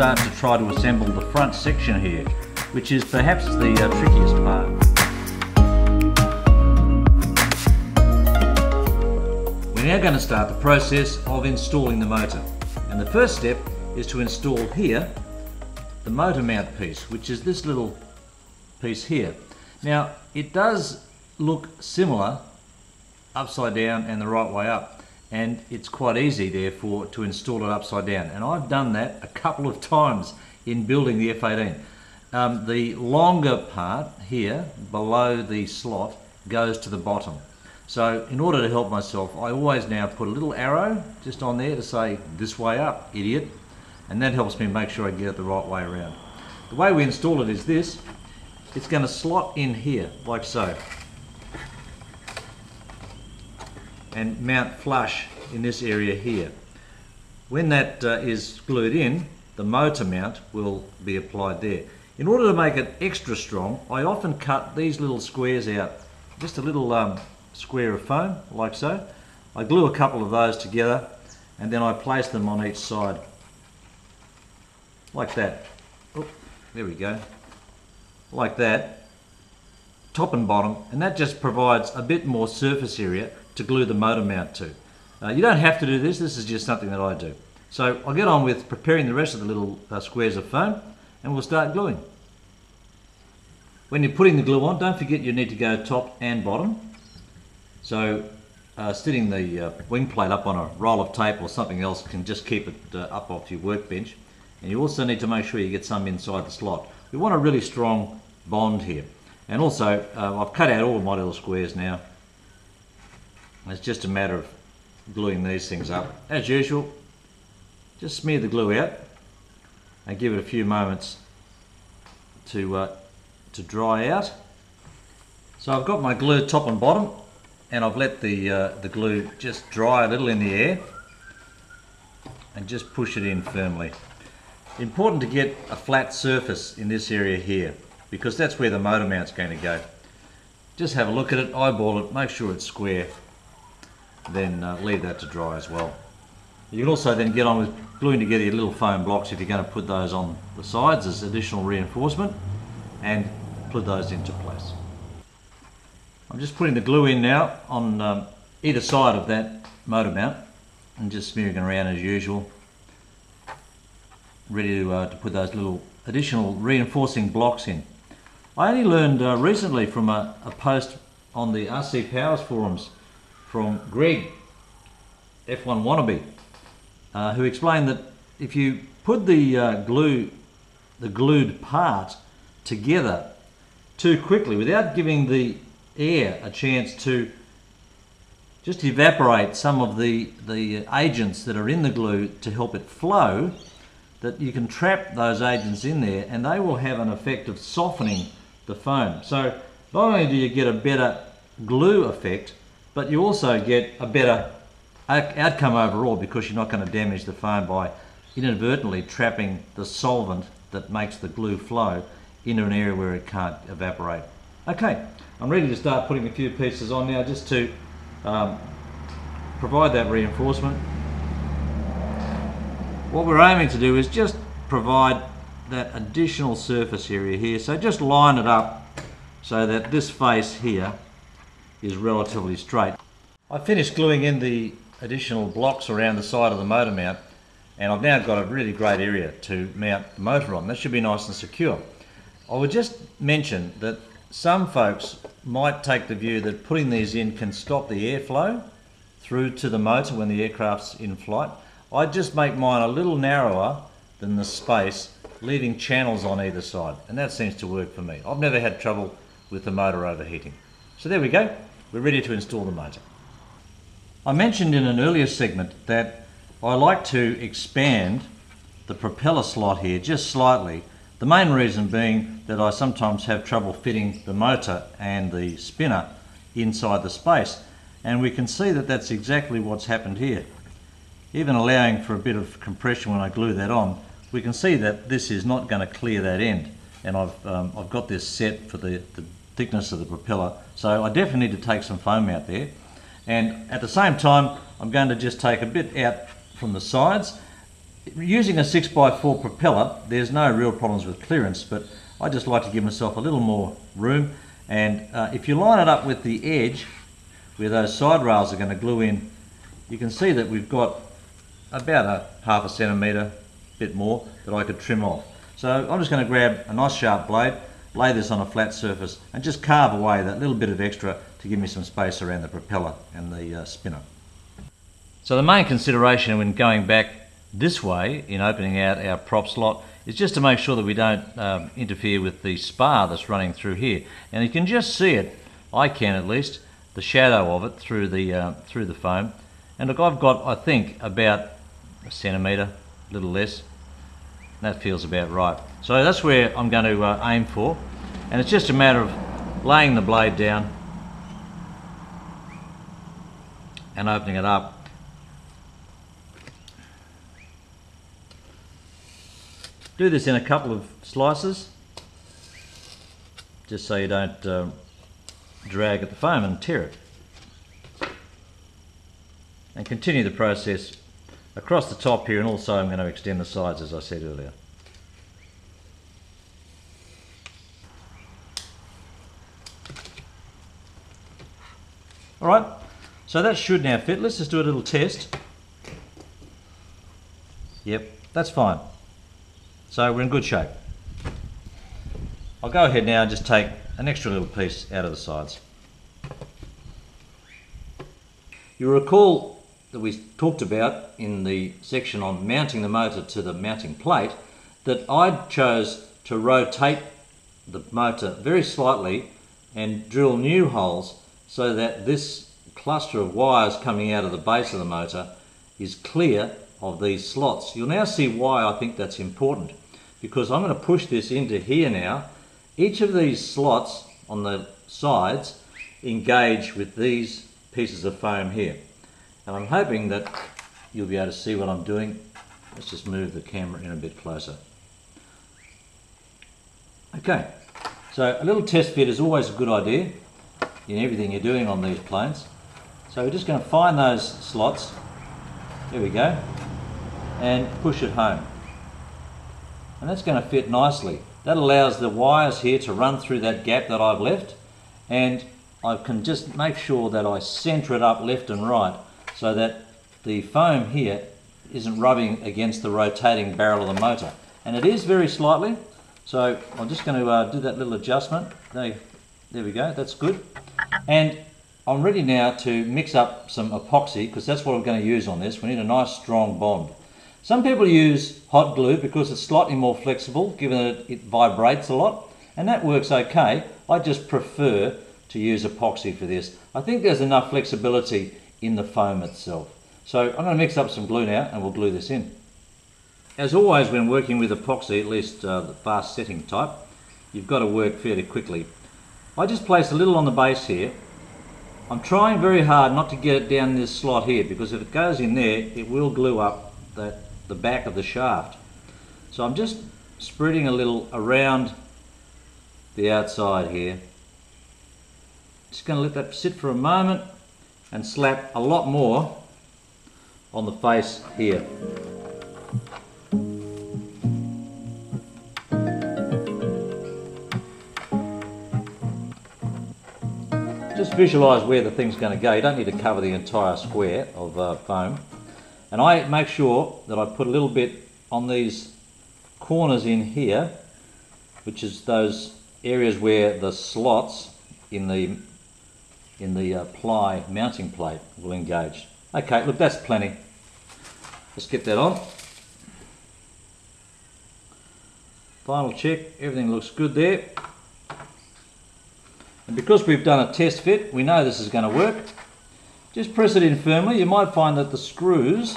start to try to assemble the front section here, which is perhaps the trickiest part. We're now going to start the process of installing the motor. And the first step is to install here the motor mount piece, which is this little piece here. Now, it does look similar upside down and the right way up, and it's quite easy therefore to install it upside down, and I've done that a couple of times in building the F-18. The longer part here below the slot goes to the bottom, so in order to help myself I always now put a little arrow just on there to say this way up, idiot, and that helps me make sure I get it the right way around. The way we install it is this. It's going to slot in here like so and mount flush in this area here. When that is glued in, the motor mount will be applied there. In order to make it extra strong, I often cut these little squares out, just a little square of foam like so. I glue a couple of those together and then I place them on each side like that. Oh, there we go, like that, top and bottom, and that just provides a bit more surface area to glue the motor mount to. You don't have to do this, this is just something that I do. So I'll get on with preparing the rest of the little squares of foam and we'll start gluing. When you're putting the glue on, don't forget you need to go top and bottom. So sitting the wing plate up on a roll of tape or something else can just keep it up off your workbench. And you also need to make sure you get some inside the slot. We want a really strong bond here. And also, I've cut out all of my little squares now. It's just a matter of gluing these things up. As usual, just smear the glue out and give it a few moments to dry out. So I've got my glue top and bottom, and I've let the glue just dry a little in the air and just push it in firmly. Important to get a flat surface in this area here, because that's where the motor mount's going to go. Just have a look at it, eyeball it, make sure it's square, then leave that to dry as well. You can also then get on with gluing together your little foam blocks if you're going to put those on the sides as additional reinforcement, and put those into place. I'm just putting the glue in now on either side of that motor mount and just smearing it around as usual, ready to put those little additional reinforcing blocks in. I only learned recently from a post on the RCPowers forums from Greg, F1 wannabe, who explained that if you put the glued part together too quickly without giving the air a chance to just evaporate some of the agents that are in the glue to help it flow, that you can trap those agents in there and they will have an effect of softening the foam. So not only do you get a better glue effect, but you also get a better outcome overall, because you're not going to damage the foam by inadvertently trapping the solvent that makes the glue flow into an area where it can't evaporate. Okay, I'm ready to start putting a few pieces on now just to provide that reinforcement. What we're aiming to do is just provide that additional surface area here, so just line it up so that this face here is relatively straight. I finished gluing in the additional blocks around the side of the motor mount, and I've now got a really great area to mount the motor on. That should be nice and secure. I would just mention that some folks might take the view that putting these in can stop the airflow through to the motor when the aircraft's in flight. I just make mine a little narrower than the space, leaving channels on either side, and that seems to work for me. I've never had trouble with the motor overheating. So there we go, we're ready to install the motor. I mentioned in an earlier segment that I like to expand the propeller slot here just slightly, the main reason being that I sometimes have trouble fitting the motor and the spinner inside the space, and we can see that that's exactly what's happened here. Even allowing for a bit of compression when I glue that on, we can see that this is not going to clear that end, and I've got this set for the thickness of the propeller, so I definitely need to take some foam out there. And at the same time, I'm going to just take a bit out from the sides Using a 6x4 propeller, there's no real problems with clearance, but I just like to give myself a little more room. And if you line it up with the edge where those side rails are going to glue in, you can see that we've got about a half a centimetre, a bit more, that I could trim off. So I'm just going to grab a nice sharp blade, lay this on a flat surface and just carve away that little bit of extra to give me some space around the propeller and the spinner. So the main consideration when going back this way in opening out our prop slot is just to make sure that we don't interfere with the spar that's running through here. And you can just see it, I can at least, the shadow of it through the foam. And look, I've got, I think, about a centimetre, a little less. That feels about right. So that's where I'm going to aim for. And it's just a matter of laying the blade down and opening it up. Do this in a couple of slices, just so you don't drag at the foam and tear it. And continue the process across the top here, and also I'm going to extend the sides as I said earlier. Alright, so that should now fit. Let's just do a little test. Yep, that's fine. So we're in good shape. I'll go ahead now and just take an extra little piece out of the sides. You'll recall that we talked about in the section on mounting the motor to the mounting plate that I chose to rotate the motor very slightly and drill new holes so that this cluster of wires coming out of the base of the motor is clear of these slots. You'll now see why I think that's important, because I'm going to push this into here now. Each of these slots on the sides engage with these pieces of foam here. And I'm hoping that you'll be able to see what I'm doing. Let's just move the camera in a bit closer. Okay, so a little test fit is always a good idea in everything you're doing on these planes. So we're just going to find those slots, there we go, and push it home. And that's going to fit nicely. That allows the wires here to run through that gap that I've left, and I can just make sure that I centre it up left and right so that the foam here isn't rubbing against the rotating barrel of the motor. And it is very slightly, so I'm just going to do that little adjustment. There we go, that's good. And I'm ready now to mix up some epoxy, because that's what I'm going to use on this. We need a nice strong bond. Some people use hot glue because it's slightly more flexible, given that it vibrates a lot, and that works okay. I just prefer to use epoxy for this. I think there's enough flexibility in the foam itself. So I'm going to mix up some glue now and we'll glue this in. As always when working with epoxy, at least the fast setting type, you've got to work fairly quickly. I just place a little on the base here. I'm trying very hard not to get it down this slot here, because if it goes in there it will glue up the back of the shaft. So I'm just spreading a little around the outside here. Just going to let that sit for a moment and slap a lot more on the face here. Just visualise where the thing's going to go. You don't need to cover the entire square of foam. And I make sure that I put a little bit on these corners in here, which is those areas where the slots in the ply mounting plate will engage. Okay, look, that's plenty. Let's get that on. Final check, everything looks good there. And because we've done a test fit, we know this is going to work. Just press it in firmly. You might find that the screws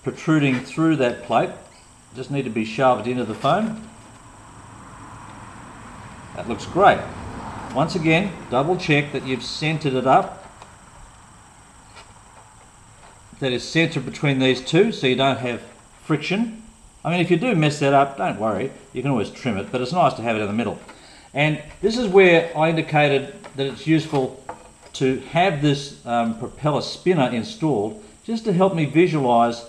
protruding through that plate just need to be shoved into the foam. That looks great. Once again, double check that you've centered it up. That is centered between these two so you don't have friction. I mean, if you do mess that up, don't worry, you can always trim it, but it's nice to have it in the middle. And this is where I indicated that it's useful to have this propeller spinner installed, just to help me visualize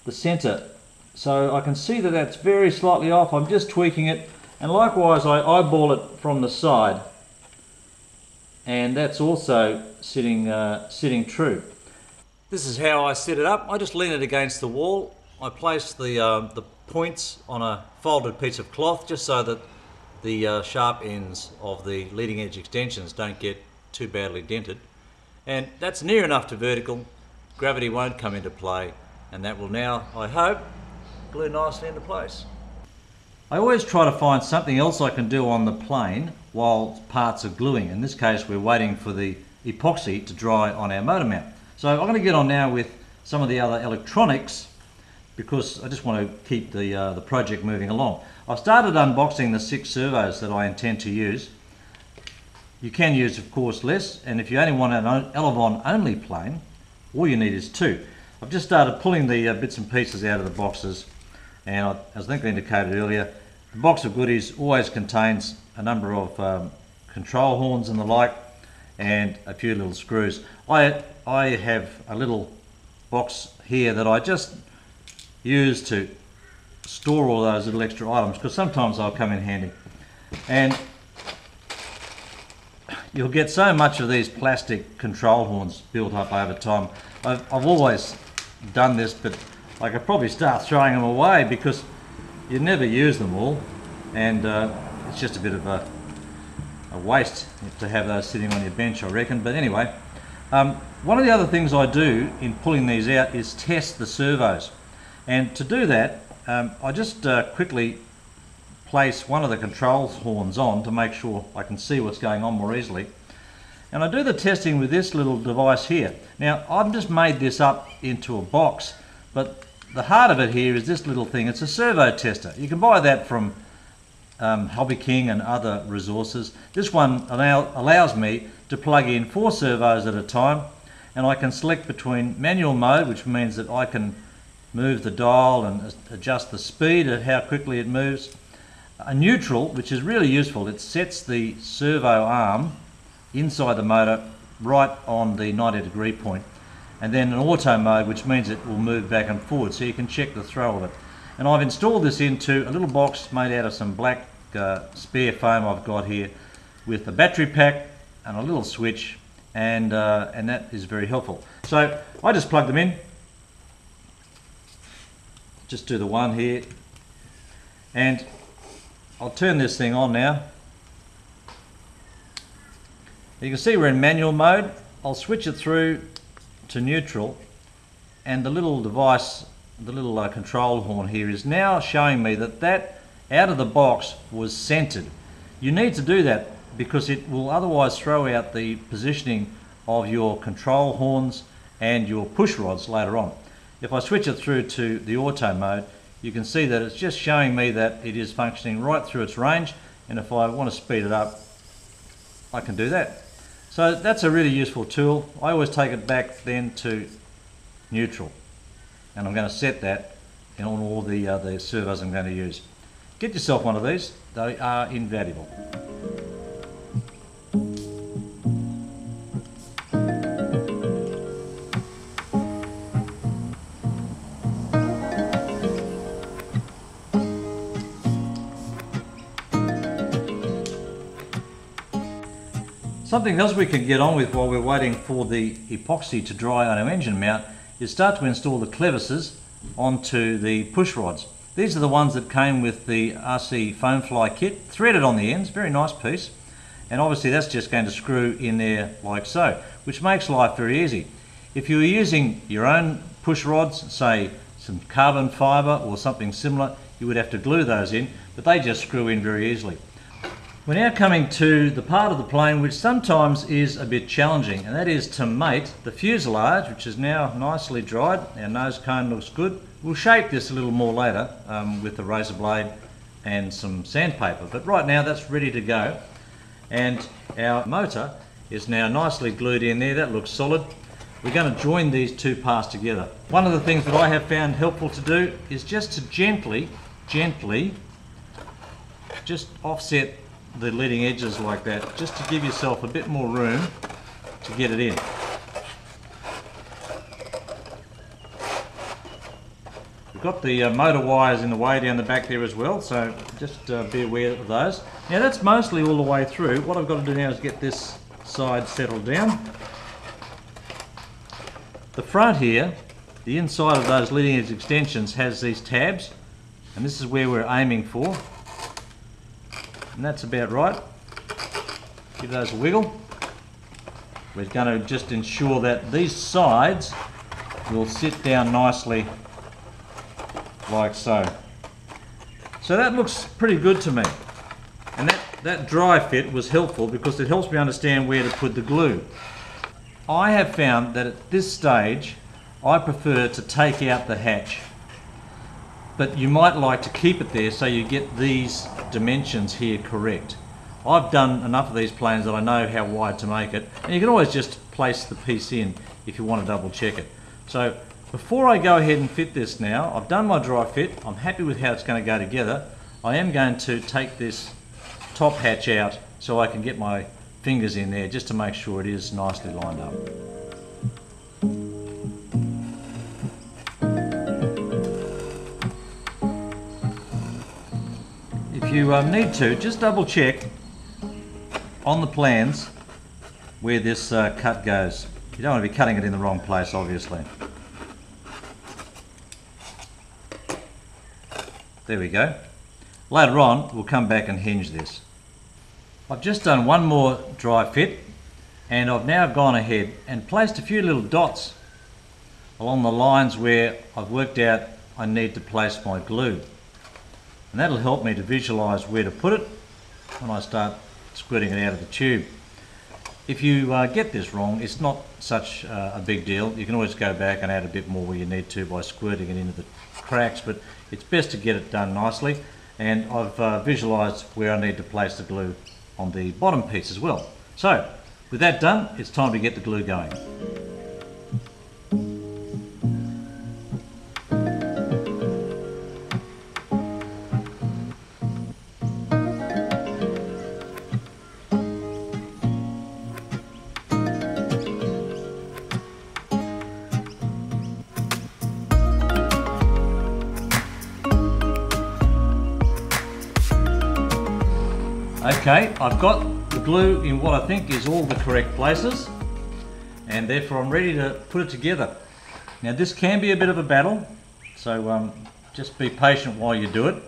the center So I can see that that's very slightly off. I'm just tweaking it, and likewise I eyeball it from the side, and that's also sitting true. This is how I set it up. I just lean it against the wall. I place the points on a folded piece of cloth just so that the sharp ends of the leading edge extensions don't get too badly dented. And that's near enough to vertical. Gravity won't come into play, and that will now, I hope, glue nicely into place. I always try to find something else I can do on the plane while parts are gluing. In this case, we're waiting for the epoxy to dry on our motor mount. So I'm going to get on now with some of the other electronics because I just want to keep the project moving along. I've started unboxing the 6 servos that I intend to use. You can use, of course, less, and if you only want an Elevon only plane, all you need is 2. I've just started pulling the bits and pieces out of the boxes, and as I think I indicated earlier, the box of goodies always contains a number of control horns and the like, and a few little screws. I have a little box here that I just use to store all those little extra items, because sometimes they'll come in handy. And you'll get so much of these plastic control horns built up over time. I've always done this, but I could probably start throwing them away because you never use them all, and it's just a bit of a waste to have those sitting on your bench, I reckon. But anyway, one of the other things I do in pulling these out is test the servos, and to do that I just quickly place one of the control horns on to make sure I can see what's going on more easily. And I do the testing with this little device here. Now, I've just made this up into a box, but the heart of it here is this little thing. It's a servo tester. You can buy that from Hobby King and other resources. This one allows me to plug in 4 servos at a time, and I can select between manual mode, which means that I can move the dial and adjust the speed of how quickly it moves. A neutral, which is really useful, it sets the servo arm inside the motor right on the 90-degree point. And then an auto mode, which means it will move back and forward, so you can check the throw of it. And I've installed this into a little box made out of some black spare foam I've got here, with a battery pack and a little switch, and that is very helpful. So I just plug them in. Just do the one here, and I'll turn this thing on now. You can see we're in manual mode. I'll switch it through to neutral, and the little device, the little control horn here, is now showing me that out of the box was centered. You need to do that because it will otherwise throw out the positioning of your control horns and your push rods later on. If I switch it through to the auto mode, you can see that it's just showing me that it is functioning right through its range, and if I want to speed it up, I can do that. So that's a really useful tool. I always take it back then to neutral, and I'm going to set that on all the servos I'm going to use. Get yourself one of these, they are invaluable. Something else we can get on with while we're waiting for the epoxy to dry on our engine mount is start to install the clevises onto the push rods. These are the ones that came with the RCFoam Fly kit, threaded on the ends, very nice piece, and obviously that's just going to screw in there like so, which makes life very easy. If you were using your own push rods, say some carbon fibre or something similar, you would have to glue those in, but they just screw in very easily. We're now coming to the part of the plane which sometimes is a bit challenging, and that is to mate the fuselage, which is now nicely dried. Our nose cone looks good. We'll shape this a little more later with the razor blade and some sandpaper, but right now that's ready to go, and our motor is now nicely glued in there. That looks solid. We're going to join these two parts together. One of the things that I have found helpful to do is just to gently just offset the leading edges like that, just to give yourself a bit more room to get it in. We've got the motor wires in the way down the back there as well, so just be aware of those. Now that's mostly all the way through. What I've got to do now is get this side settled down. The front here, the inside of those leading edge extensions has these tabs, and this is where we're aiming for. And that's about right. Give those a wiggle. We're going to just ensure that these sides will sit down nicely like so. So that looks pretty good to me. And that dry fit was helpful because it helps me understand where to put the glue. I have found that at this stage I prefer to take out the hatch, but you might like to keep it there so you get these dimensions here correct. I've done enough of these planes that I know how wide to make it, and you can always just place the piece in if you want to double check it. So before I go ahead and fit this now, I've done my dry fit, I'm happy with how it's going to go together. I am going to take this top hatch out so I can get my fingers in there just to make sure it is nicely lined up. If you need to, just double check on the plans where this cut goes. You don't want to be cutting it in the wrong place, obviously. There we go. Later on, we'll come back and hinge this. I've just done one more dry fit, and I've now gone ahead and placed a few little dots along the lines where I've worked out I need to place my glue. And that'll help me to visualize where to put it when I start squirting it out of the tube. If you get this wrong, it's not such a big deal. You can always go back and add a bit more where you need to by squirting it into the cracks, but it's best to get it done nicely. And I've visualized where I need to place the glue on the bottom piece as well. So with that done, it's time to get the glue going. Okay, I've got the glue in what I think is all the correct places, and therefore I'm ready to put it together. Now this can be a bit of a battle, so just be patient while you do it.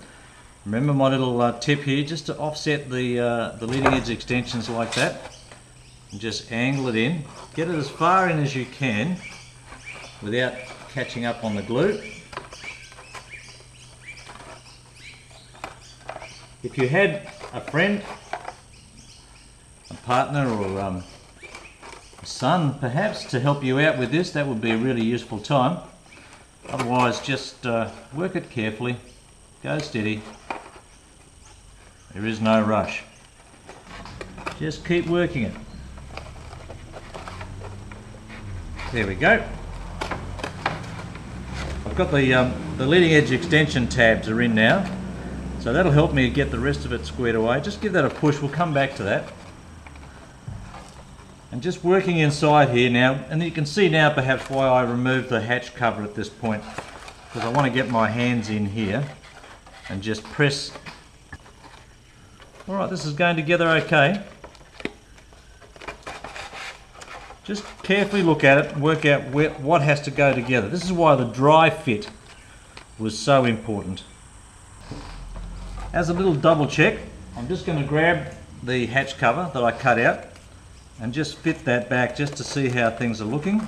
Remember my little tip here, just to offset the leading edge extensions like that, and just angle it in. Get it as far in as you can without catching up on the glue. If you had a friend, a partner, or a son perhaps to help you out with this, that would be a really useful time. Otherwise, just work it carefully, go steady. There is no rush. Just keep working it. There we go. I've got the leading edge extension tabs are in now. So that'll help me get the rest of it squared away. Just give that a push, we'll come back to that. And just working inside here now, and you can see now perhaps why I removed the hatch cover at this point, because I want to get my hands in here and just press. Alright, this is going together okay. Just carefully look at it and work out what has to go together. This is why the dry fit was so important. As a little double check, I'm just going to grab the hatch cover that I cut out and just fit that back just to see how things are looking.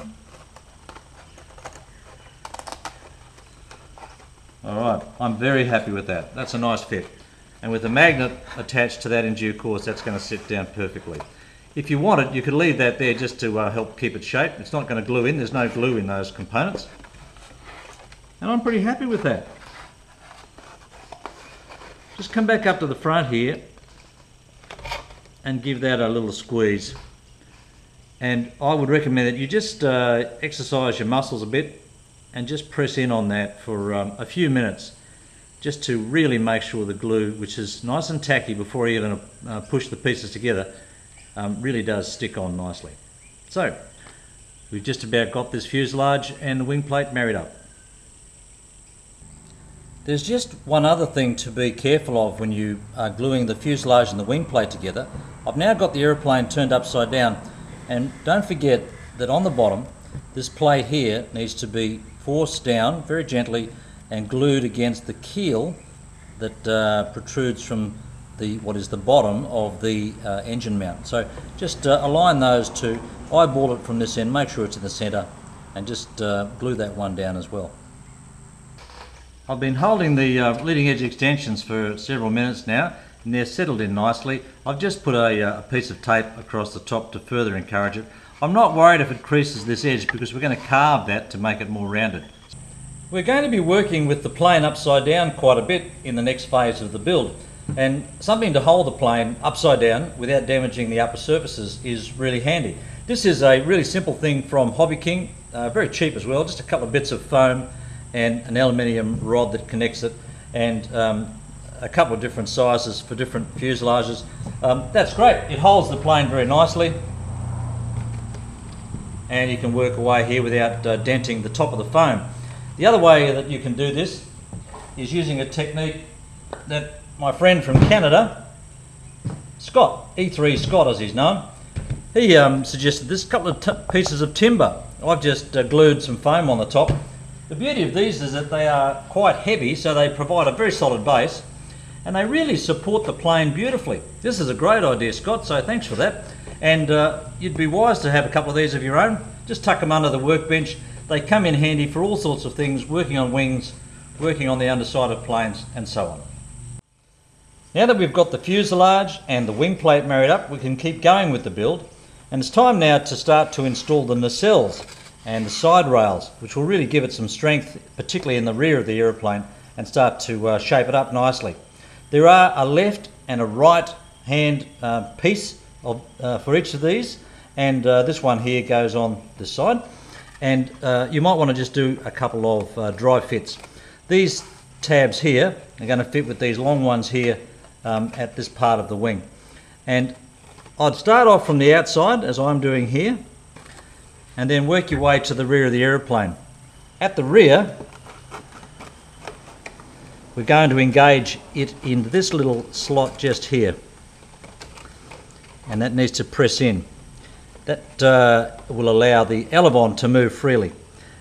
Alright, I'm very happy with that. That's a nice fit. And with the magnet attached to that in due course, that's going to sit down perfectly. If you want it, you could leave that there just to help keep it shape. It's not going to glue in, there's no glue in those components. And I'm pretty happy with that. Just come back up to the front here and give that a little squeeze. And I would recommend that you just exercise your muscles a bit and just press in on that for a few minutes, just to really make sure the glue, which is nice and tacky before you even push the pieces together, really does stick on nicely. So we've just about got this fuselage and the wing plate married up. There's just one other thing to be careful of when you are gluing the fuselage and the wing plate together. I've now got the aeroplane turned upside down, and don't forget that on the bottom this plate here needs to be forced down very gently and glued against the keel that protrudes from what is the bottom of the engine mount. So just align those two, eyeball it from this end, make sure it's in the centre, and just glue that one down as well. I've been holding the leading edge extensions for several minutes now, and they're settled in nicely. I've just put a piece of tape across the top to further encourage it. I'm not worried if it creases this edge because we're going to carve that to make it more rounded. We're going to be working with the plane upside down quite a bit in the next phase of the build, and something to hold the plane upside down without damaging the upper surfaces is really handy. This is a really simple thing from Hobby King, very cheap as well, just a couple of bits of foam and an aluminium rod that connects it, and a couple of different sizes for different fuselages. That's great. It holds the plane very nicely, and you can work away here without denting the top of the foam. The other way that you can do this is using a technique that my friend from Canada, Scott, E3 Scott as he's known, he suggested this couple of pieces of timber. I've just glued some foam on the top. The beauty of these is that they are quite heavy, so they provide a very solid base, and they really support the plane beautifully. This is a great idea, Scott, so thanks for that. And you'd be wise to have a couple of these of your own. Just tuck them under the workbench. They come in handy for all sorts of things, working on wings, working on the underside of planes, and so on. Now that we've got the fuselage and the wing plate married up, we can keep going with the build, and it's time now to start to install the nacelles and the side rails, which will really give it some strength, particularly in the rear of the aeroplane, and start to shape it up nicely. There are a left and a right hand piece for each of these, and this one here goes on this side, and you might want to just do a couple of dry fits. These tabs here are going to fit with these long ones here at this part of the wing, and I'd start off from the outside as I'm doing here, and then work your way to the rear of the aeroplane. At the rear, we're going to engage it into this little slot just here, and that needs to press in. That will allow the elevon to move freely.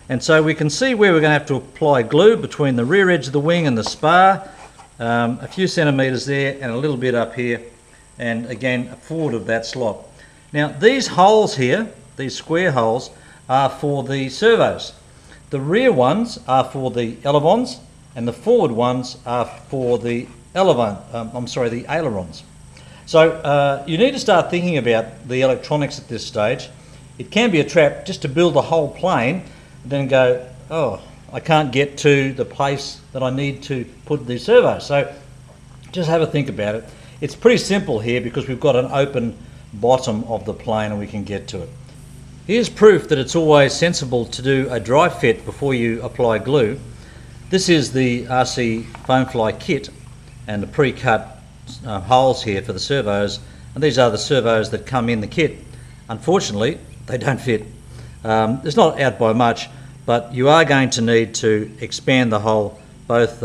And so we can see where we're going to have to apply glue between the rear edge of the wing and the spar, a few centimetres there and a little bit up here, and again forward of that slot. Now these holes here, these square holes, are for the servos. The rear ones are for the elevons, and the forward ones are for the the ailerons. So you need to start thinking about the electronics at this stage. It can be a trap just to build the whole plane and then go, oh, I can't get to the place that I need to put the servos. So just have a think about it. It's pretty simple here because we've got an open bottom of the plane and we can get to it. Here's proof that it's always sensible to do a dry fit before you apply glue. This is the RCFoam Fly kit and the pre-cut holes here for the servos, and these are the servos that come in the kit. Unfortunately, they don't fit. It's not out by much, but you are going to need to expand the hole both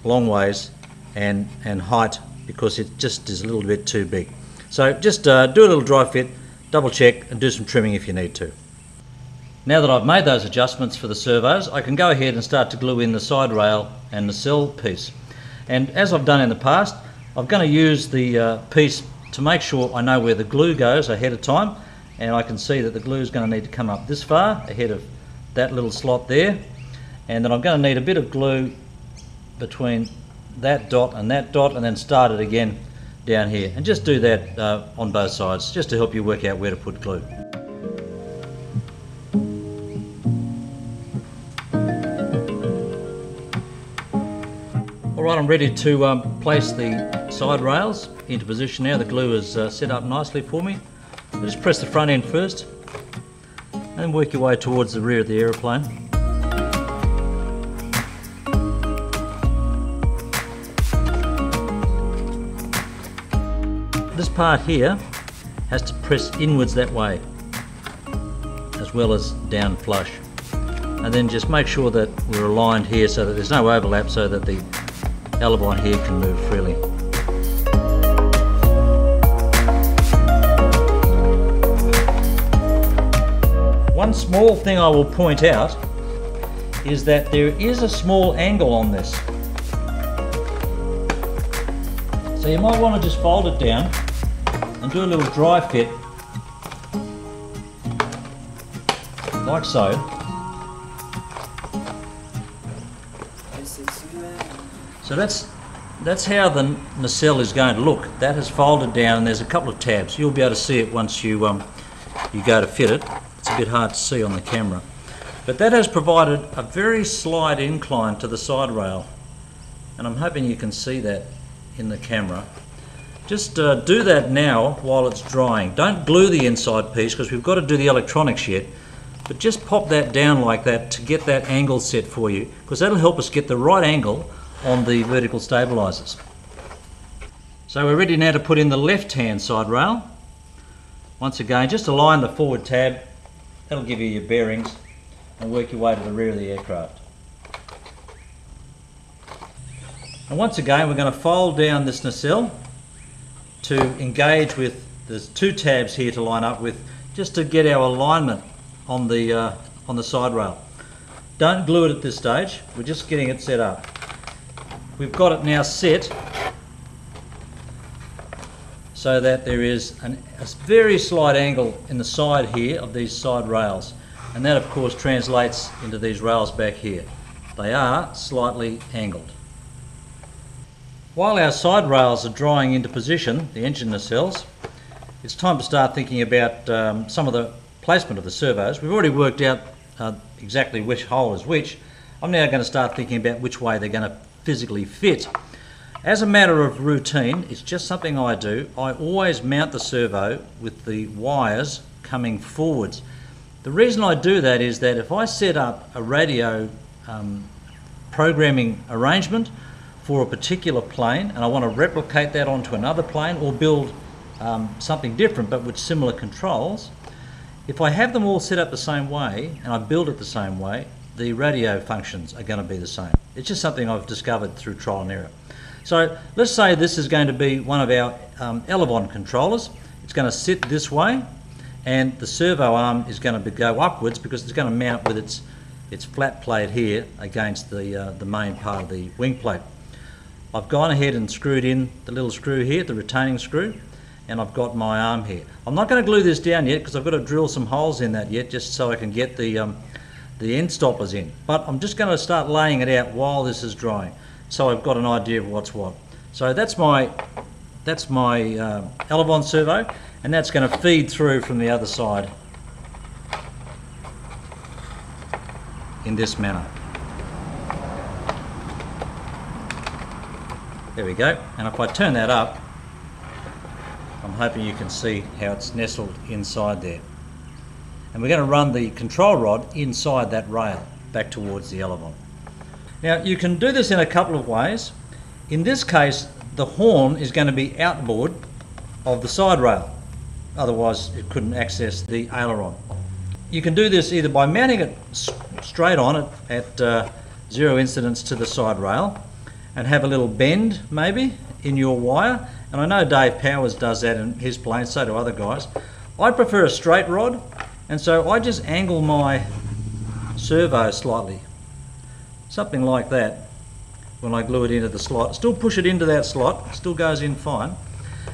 long ways and height, because it just is a little bit too big. So just do a little dry fit, double check, and do some trimming if you need to. Now that I've made those adjustments for the servos, I can go ahead and start to glue in the side rail and nacelle piece. And as I've done in the past, I'm going to use the piece to make sure I know where the glue goes ahead of time, and I can see that the glue is going to need to come up this far ahead of that little slot there, and then I'm going to need a bit of glue between that dot, and then start it again down here, and just do that on both sides just to help you work out where to put glue. Alright, I'm ready to place the side rails into position now. The glue is set up nicely for me. So just press the front end first and then work your way towards the rear of the aeroplane. This part here has to press inwards that way as well as down flush, and then just make sure that we're aligned here so that there's no overlap, so that the elevon here can move freely. One small thing I will point out is that there is a small angle on this. So you might want to just fold it down and do a little dry fit, like so. So that's how the nacelle is going to look. That has folded down and there's a couple of tabs. You'll be able to see it once you go to fit it. It's a bit hard to see on the camera. But that has provided a very slight incline to the side rail, and I'm hoping you can see that in the camera. Just do that now while it's drying. Don't glue the inside piece because we've got to do the electronics yet, but just pop that down like that to get that angle set for you, because that'll help us get the right angle on the vertical stabilizers. So we're ready now to put in the left hand side rail. Once again, just align the forward tab. That'll give you your bearings, and work your way to the rear of the aircraft. And once again, we're going to fold down this nacelle to engage with, there's two tabs here to line up with, just to get our alignment on the side rail. Don't glue it at this stage, we're just getting it set up. We've got it now set so that there is a very slight angle in the side here of these side rails, and that of course translates into these rails back here. They are slightly angled. While our side rails are drying into position, the engine nacelles, it's time to start thinking about some of the placement of the servos. We've already worked out exactly which hole is which. I'm now going to start thinking about which way they're going to physically fit. As a matter of routine, it's just something I do. I always mount the servo with the wires coming forwards. The reason I do that is that if I set up a radio programming arrangement for a particular plane and I want to replicate that onto another plane or build something different but with similar controls, if I have them all set up the same way and I build it the same way, the radio functions are going to be the same. It's just something I've discovered through trial and error. So let's say this is going to be one of our elevon controllers. It's going to sit this way, and the servo arm is going to go upwards because it's going to mount with its flat plate here against the main part of the wing plate. I've gone ahead and screwed in the little screw here, the retaining screw, and I've got my arm here. I'm not going to glue this down yet because I've got to drill some holes in that yet just so I can get the end stoppers in. But I'm just going to start laying it out while this is drying, so I've got an idea of what's what. So that's my elevon servo, and that's going to feed through from the other side in this manner. There we go, and if I turn that up, I'm hoping you can see how it's nestled inside there. And we're going to run the control rod inside that rail back towards the elevon. Now you can do this in a couple of ways. In this case, the horn is going to be outboard of the side rail, otherwise it couldn't access the aileron. You can do this either by mounting it straight on at zero incidence to the side rail and have a little bend maybe in your wire, and I know Dave Powers does that in his plane, so do other guys. I prefer a straight rod, and so I just angle my servo slightly, something like that, when I glue it into the slot. Still push it into that slot, still goes in fine,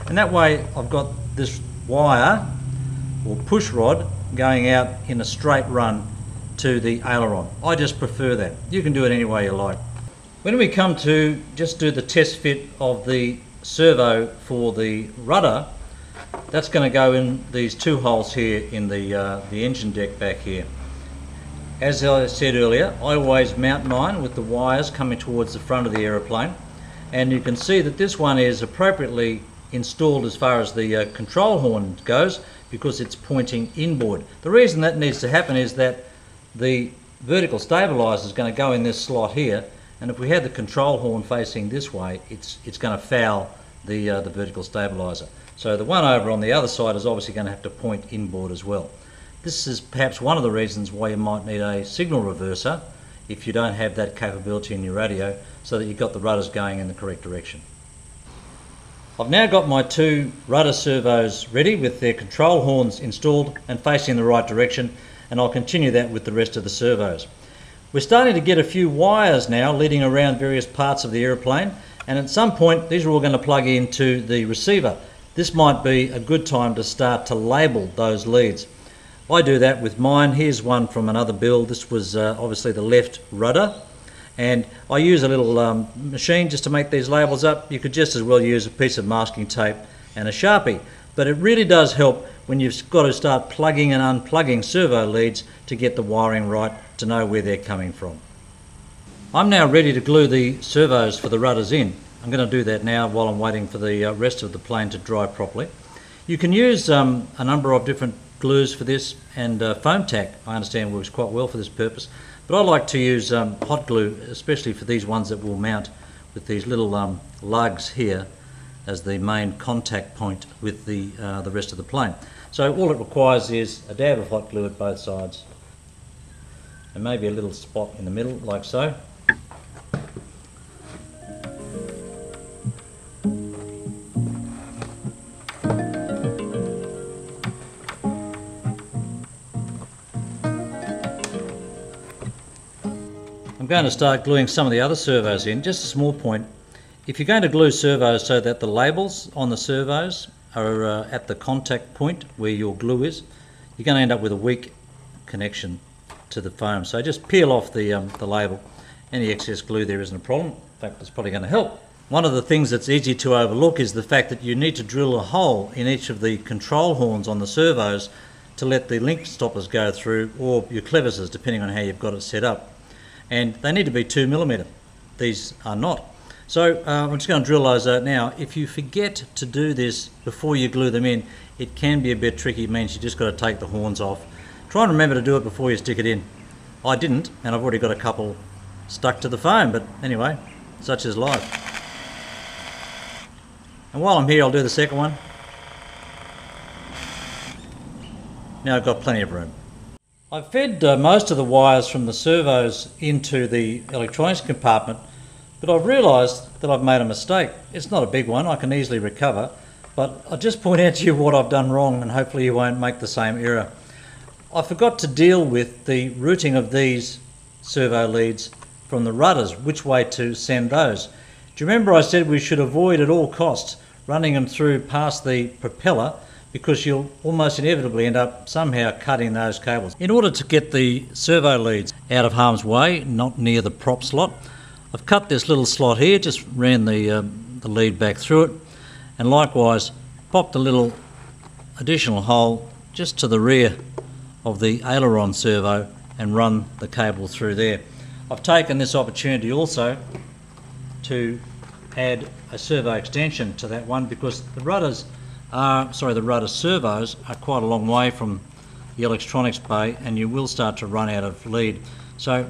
and that way I've got this wire or push rod going out in a straight run to the aileron. I just prefer that. You can do it any way you like. When we come to just do the test fit of the servo for the rudder, that's going to go in these two holes here in the engine deck back here. As I said earlier, I always mount mine with the wires coming towards the front of the aeroplane, and you can see that this one is appropriately installed as far as the control horn goes because it's pointing inboard. The reason that needs to happen is that the vertical stabilizer is going to go in this slot here, and if we had the control horn facing this way, it's going to foul the vertical stabilizer. So the one over on the other side is obviously going to have to point inboard as well. This is perhaps one of the reasons why you might need a signal reverser if you don't have that capability in your radio, so that you've got the rudders going in the correct direction. I've now got my 2 rudder servos ready with their control horns installed and facing the right direction, and I'll continue that with the rest of the servos. We're starting to get a few wires now leading around various parts of the aeroplane, and at some point these are all going to plug into the receiver. This might be a good time to start to label those leads. I do that with mine. Here's one from another build. This was obviously the left rudder, and I use a little machine just to make these labels up. You could just as well use a piece of masking tape and a Sharpie, but it really does help when you've got to start plugging and unplugging servo leads to get the wiring right, to know where they're coming from. I'm now ready to glue the servos for the rudders in. I'm going to do that now while I'm waiting for the rest of the plane to dry properly. You can use a number of different glues for this, and foam tack, I understand, works quite well for this purpose, but I like to use hot glue, especially for these ones that will mount with these little lugs here as the main contact point with the rest of the plane. So all it requires is a dab of hot glue at both sides, and maybe a little spot in the middle, like so. I'm going to start gluing some of the other servos in. Just a small point, if you're going to glue servos so that the labels on the servos are at the contact point where your glue is, you're going to end up with a weak connection to the foam. So just peel off the label. Any excess glue there isn't a problem. In fact, it's probably going to help. One of the things that's easy to overlook is the fact that you need to drill a hole in each of the control horns on the servos to let the link stoppers go through, or your clevises, depending on how you've got it set up. And they need to be 2mm. These are not. So I'm just going to drill those out now. If you forget to do this before you glue them in, it can be a bit tricky. It means you just got to take the horns off. Try and remember to do it before you stick it in. I didn't, and I've already got a couple stuck to the foam, but anyway, such is life. And while I'm here, I'll do the second one. Now I've got plenty of room. I've fed most of the wires from the servos into the electronics compartment, but I've realised that I've made a mistake. It's not a big one, I can easily recover, but I'll just point out to you what I've done wrong, and hopefully you won't make the same error. I forgot to deal with the routing of these servo leads from the rudders, which way to send those. Do you remember I said we should avoid at all costs running them through past the propeller, because you'll almost inevitably end up somehow cutting those cables. In order to get the servo leads out of harm's way, not near the prop slot, I've cut this little slot here, just ran the lead back through it, and likewise popped a little additional hole just to the rear of the aileron servo and run the cable through there. I've taken this opportunity also to add a servo extension to that one, because the rudder servos are quite a long way from the electronics bay, and you will start to run out of lead. So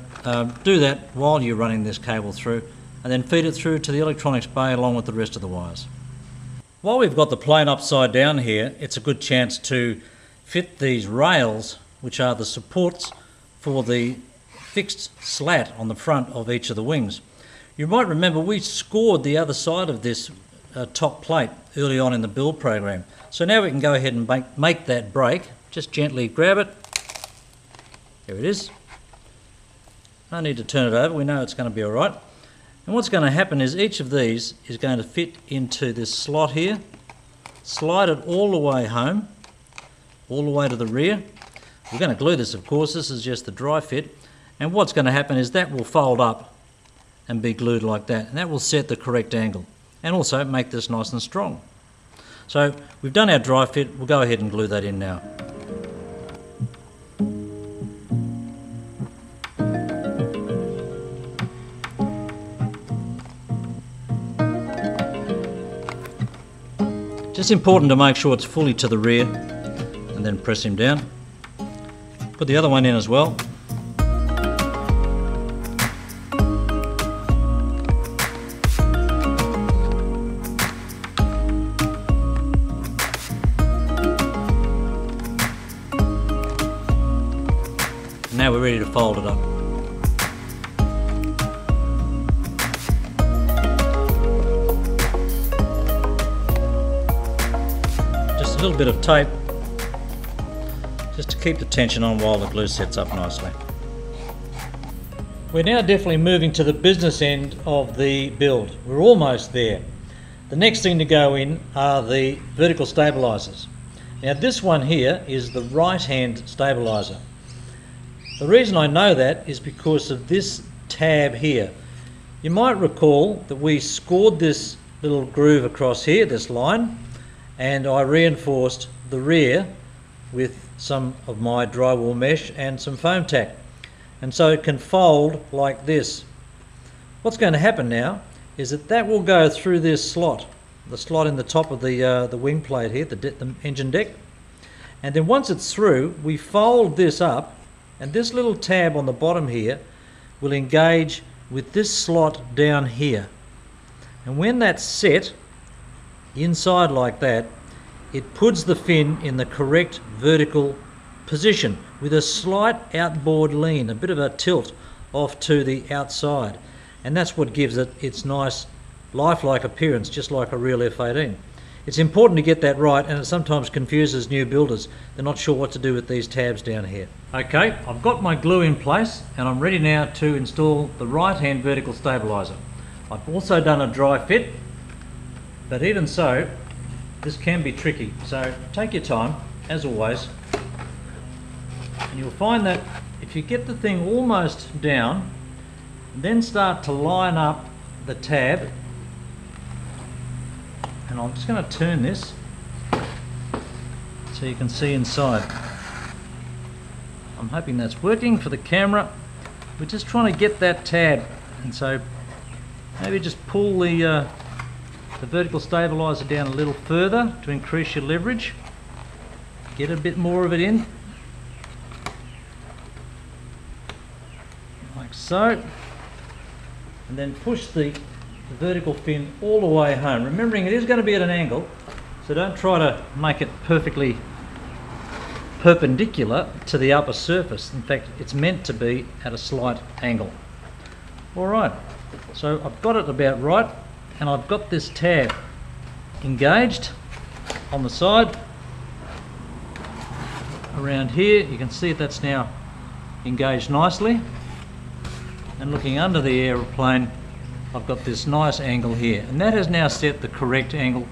do that while you're running this cable through, and then feed it through to the electronics bay along with the rest of the wires. While we've got the plane upside down here, it's a good chance to fit these rails, which are the supports for the fixed slat on the front of each of the wings. You might remember we scored the other side of this top plate early on in the build program. So now we can go ahead and make that break. Just gently grab it. There it is. No need to turn it over, we know it's going to be all right. And what's going to happen is each of these is going to fit into this slot here, slide it all the way home, all the way to the rear. We're going to glue this, of course. This is just the dry fit. And what's going to happen is that will fold up and be glued like that, and that will set the correct angle and also make this nice and strong. So we've done our dry fit. We'll go ahead and glue that in now. Just important to make sure it's fully to the rear, and then press him down. Put the other one in as well. Now we're ready to fold it up. a little bit of tape just to keep the tension on while the glue sets up nicely. We're now definitely moving to the business end of the build. We're almost there. The next thing to go in are the vertical stabilizers. Now this one here is the right hand stabilizer. The reason I know that is because of this tab here. You might recall that we scored this little groove across here, this line, and I reinforced the rear with some of my drywall mesh and some foam tack, and so it can fold like this. What's going to happen now is that will go through this slot, the slot in the top of the wing plate here, the engine deck, and then once it's through we fold this up, and this little tab on the bottom here will engage with this slot down here, and when that's set inside like that, it puts the fin in the correct vertical position with a slight outboard lean, a bit of a tilt off to the outside, and that's what gives it its nice lifelike appearance, just like a real F-18. It's important to get that right, and it sometimes confuses new builders. They're not sure what to do with these tabs down here. Okay, I've got my glue in place and I'm ready now to install the right hand vertical stabilizer. I've also done a dry fit, but even so this can be tricky, so take your time as always, and you'll find that if you get the thing almost down, then start to line up the tab, and I'm just going to turn this so you can see inside. I'm hoping that's working for the camera. We're just trying to get that tab, and so maybe just pull the vertical stabilizer down a little further to increase your leverage. Get a bit more of it in, like so, and then push the vertical fin all the way home, remembering it is going to be at an angle, so don't try to make it perfectly perpendicular to the upper surface. In fact, it's meant to be at a slight angle. Alright, so I've got it about right, and I've got this tab engaged on the side around here. You can see that's now engaged nicely, and looking under the aeroplane I've got this nice angle here, and that has now set the correct angle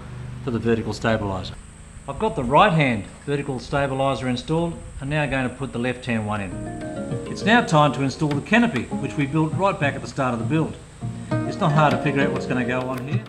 for the vertical stabilizer. I've got the right hand vertical stabilizer installed and now going to put the left hand one in. It's now time to install the canopy, which we built right back at the start of the build. It's not hard to figure out what's going to go on here.